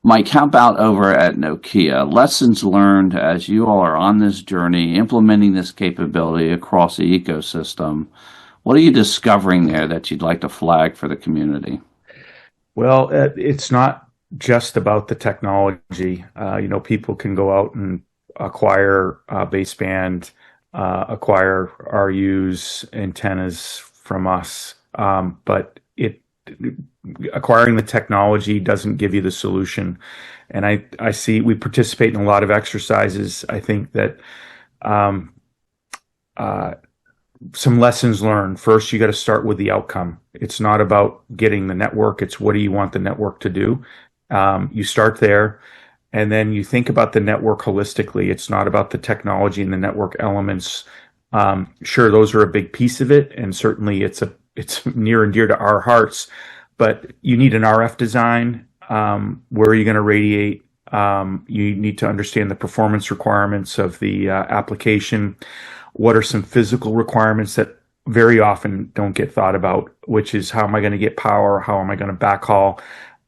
Mike, how about over at Nokia? Lessons learned as you all are on this journey, implementing this capability across the ecosystem. What are you discovering there that you'd like to flag for the community? Well, it's not just about the technology. People can go out and acquire baseband, acquire RUs, antennas from us, but it acquiring the technology doesn't give you the solution. And I see we participate in a lot of exercises. I think that um, uh, some lessons learned. First, you got to start with the outcome. It's not about getting the network. It's what do you want the network to do? You start there, and then you think about the network holistically. It's not about the technology and the network elements. Sure, those are a big piece of it, and certainly it's near and dear to our hearts. But you need an RF design. Where are you going to radiate? You need to understand the performance requirements of the application. What are some physical requirements that very often don't get thought about, which is how am I going to get power? How am I going to backhaul?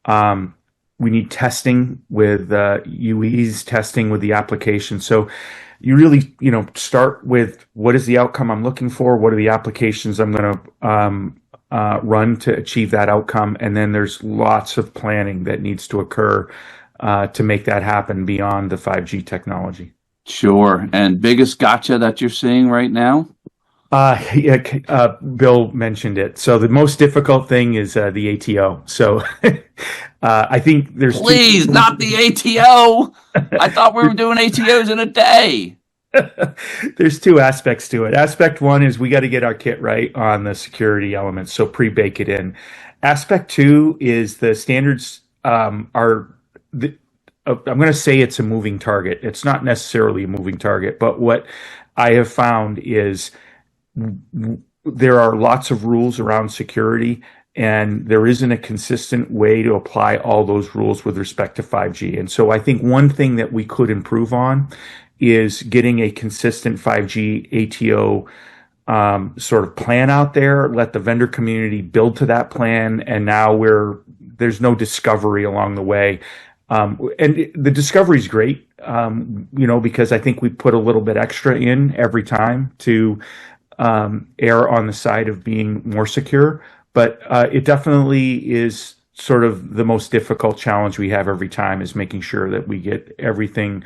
Um, we need testing with UEs, testing with the application. So you really, start with what is the outcome I'm looking for? What are the applications I'm going to run to achieve that outcome? And then there's lots of planning that needs to occur to make that happen beyond the 5G technology. Sure. And biggest gotcha that you're seeing right now? Yeah, Bill mentioned it. So the most difficult thing is the ATO. So I think there's two. Please, not the ATO. I thought we were doing ATOs in a day. There's two aspects to it. Aspect one is we got to get our kit right on the security elements, so pre-bake it in. Aspect two is the standards are. I'm going to say it's a moving target. It's not necessarily a moving target, but what I have found is there are lots of rules around security, and there isn't a consistent way to apply all those rules with respect to 5G. And so I think one thing that we could improve on is getting a consistent 5G ATO sort of plan out there, let the vendor community build to that plan, and now there's no discovery along the way. And the discovery is great, because I think we put a little bit extra in every time to err on the side of being more secure. But it definitely is sort of the most difficult challenge we have every time is making sure that we get everything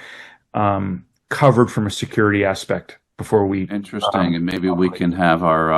covered from a security aspect before we Interesting. And maybe we operate. can have our